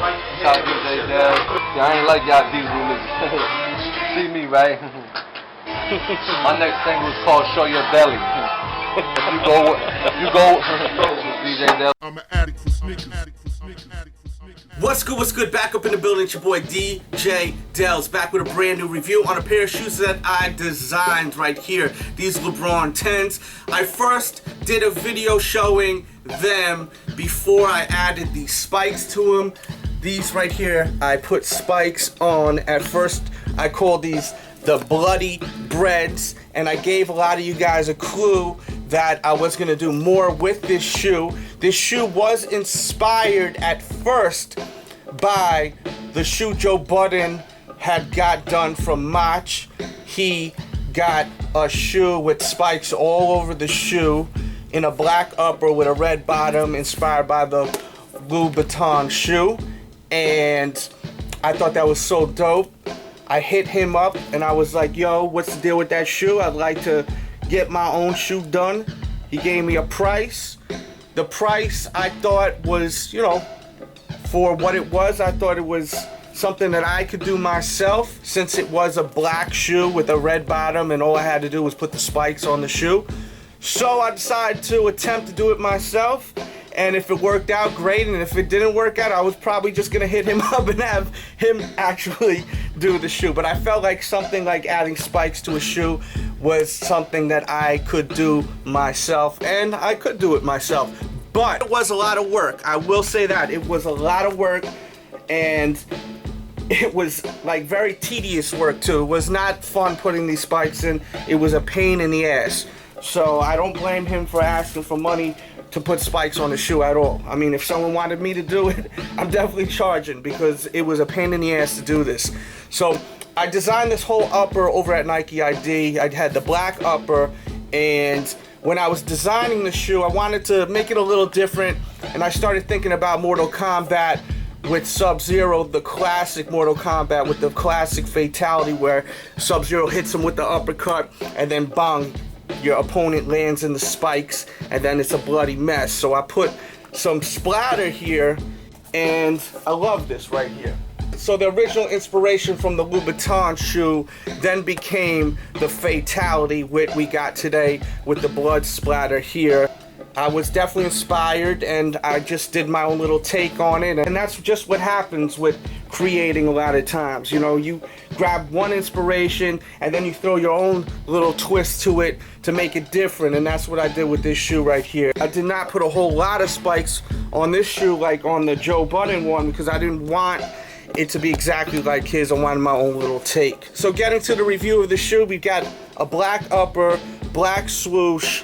Shout out DJ Delz. Yeah, I ain't like y'all diesel niggas. See me, right? My next single is called Show Your Belly. You go, DJ Delz. I'm an addict for sneakers. What's good? Back up in the building. It's your boy DJ Delz, back with a brand new review on a pair of shoes that I designed right here. These Lebron 10s. I first did a video showing them before I added these spikes to them. These right here, I put spikes on. At first, I called these the Bloody Breads, and I gave a lot of you guys a clue that I was gonna do more with this shoe. This shoe was inspired at first by the shoe Joe Budden had got done from Mach. He got a shoe with spikes all over the shoe in a black upper with a red bottom, inspired by the Lebron shoe, and I thought that was so dope. I hit him up and I was like, yo, what's the deal with that shoe? I'd like to get my own shoe done. He gave me a price. The price I thought was, you know, for what it was, I thought it was something that I could do myself, since it was a black shoe with a red bottom and all I had to do was put the spikes on the shoe. So I decided to attempt to do it myself, and if it worked out, great, and if it didn't work out, I was probably just gonna hit him up and have him actually do the shoe. But I felt like something like adding spikes to a shoe was something that I could do myself, and I could do it myself. But it was a lot of work. I will say that. It was a lot of work, and it was like very tedious work too. It was not fun putting these spikes in. It was a pain in the ass. So I don't blame him for asking for money to put spikes on the shoe at all. I mean, if someone wanted me to do it, I'm definitely charging, because it was a pain in the ass to do this. So I designed this whole upper over at Nike ID. I had the black upper, and when I was designing the shoe, I wanted to make it a little different, and I started thinking about Mortal Kombat with Sub-Zero, the classic Mortal Kombat with the classic Fatality where Sub-Zero hits him with the uppercut and then bang, your opponent lands in the spikes and then it's a bloody mess. So I put some splatter here, and I love this right here. So the original inspiration from the Lebron shoe then became the Fatality, which we got today with the blood splatter here. I was definitely inspired, and I just did my own little take on it, and that's just what happens with creating a lot of times. You know, you grab one inspiration and then you throw your own little twist to it to make it different, and that's what I did with this shoe right here. I did not put a whole lot of spikes on this shoe like on the Joe Budden one, because I didn't want it to be exactly like his. I wanted my own little take. So getting to the review of the shoe, we've got a black upper, black swoosh,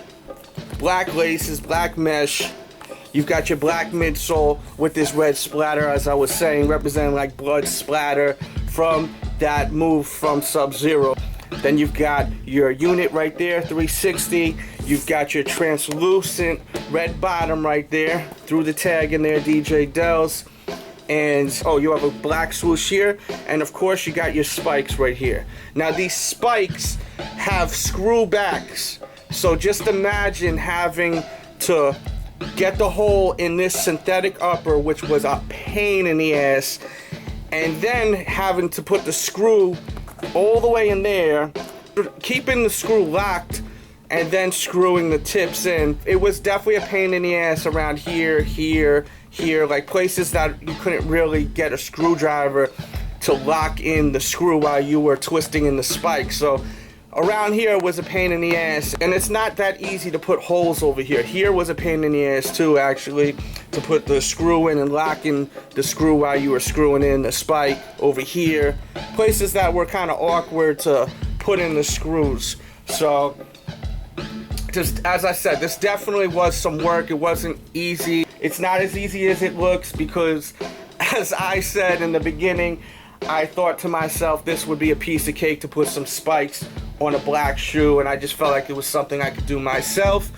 black laces, black mesh. You've got your black midsole with this red splatter, as I was saying, representing like blood splatter from that move from Sub-Zero. Then you've got your unit right there, 360. You've got your translucent red bottom right there, through the tag in there, DJ Delz. And oh, you have a black swoosh here, and of course you got your spikes right here. Now these spikes have screw backs, so just imagine having to get the hole in this synthetic upper, which was a pain in the ass, and then having to put the screw all the way in there, keeping the screw locked, and then screwing the tips in. It was definitely a pain in the ass around here, like places that you couldn't really get a screwdriver to lock in the screw while you were twisting in the spike. So around here was a pain in the ass, and it's not that easy to put holes over here. Here was a pain in the ass too, actually, to put the screw in and lock in the screw while you were screwing in the spike over here. Places that were kind of awkward to put in the screws. So just as I said, this definitely was some work. It wasn't easy. It's not as easy as it looks, because as I said in the beginning, I thought to myself this would be a piece of cake to put some spikes on a black shoe, and I just felt like it was something I could do myself.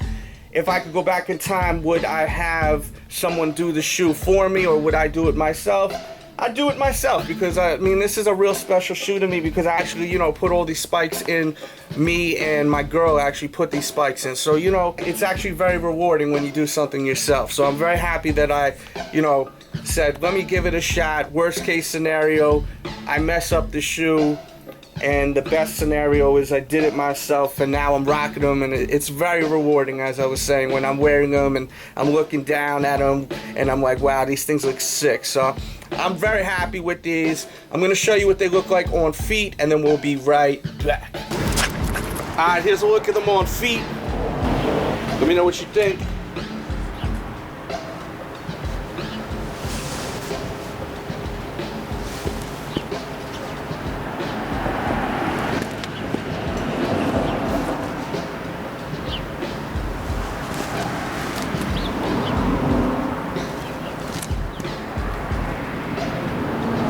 If I could go back in time, would I have someone do the shoe for me, or would I do it myself? I'd do it myself, because I mean, this is a real special shoe to me, because I actually, you know, put all these spikes in. Me and my girl actually put these spikes in. So, you know, it's actually very rewarding when you do something yourself. So I'm very happy that I, you know, said, let me give it a shot. Worst case scenario, I mess up the shoe. And the best scenario is I did it myself, and now I'm rocking them, and it's very rewarding, as I was saying, when I'm wearing them and I'm looking down at them and I'm like, wow, these things look sick. So I'm very happy with these. I'm going to show you what they look like on feet, and then we'll be right back. Alright, here's a look at them on feet. Let me know what you think.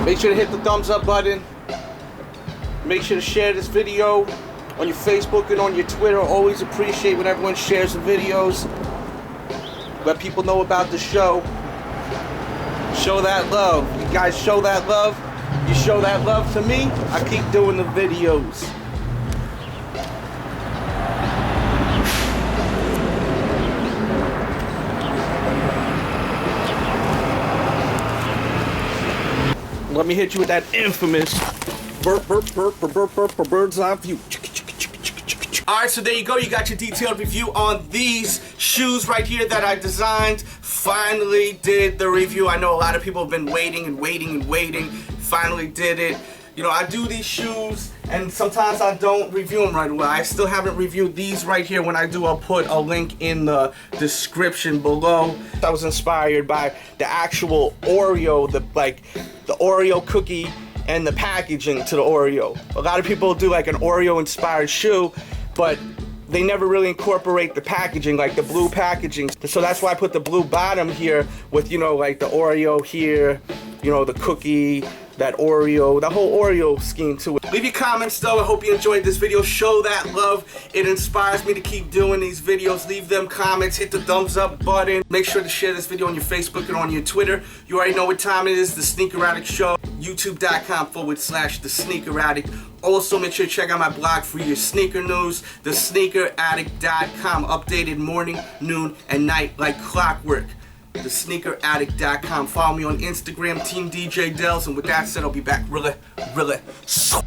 Make sure to hit the thumbs up button. Make sure to share this video on your Facebook and on your Twitter. Always appreciate when everyone shares the videos. Let people know about the show. Show that love. You guys show that love. You show that love to me, I keep doing the videos. Let me hit you with that infamous bird's eye view. Alright, so there you go. You got your detailed review on these shoes right here that I designed. Finally did the review. I know a lot of people have been waiting and waiting and waiting. Finally did it. You know, I do these shoes and sometimes I don't review them right away. I still haven't reviewed these right here. When I do, I'll put a link in the description below. I was inspired by the actual Oreo, the Oreo cookie and the packaging to the Oreo. A lot of people do like an Oreo inspired shoe, but they never really incorporate the packaging, like the blue packaging. So that's why I put the blue bottom here with, you know, like the Oreo here, you know, the cookie, that Oreo, the whole Oreo scheme to it. Leave your comments though. I hope you enjoyed this video. Show that love. It inspires me to keep doing these videos. Leave them comments. Hit the thumbs up button. Make sure to share this video on your Facebook and on your Twitter. You already know what time it is. The Sneaker Addict Show. YouTube.com/The Sneaker Addict. Also, make sure to check out my blog for your sneaker news. TheSneakerAddict.com. Updated morning, noon, and night like clockwork. TheSneakerAddict.com. Follow me on Instagram, Team DJ Delz. And with that said, I'll be back really soon.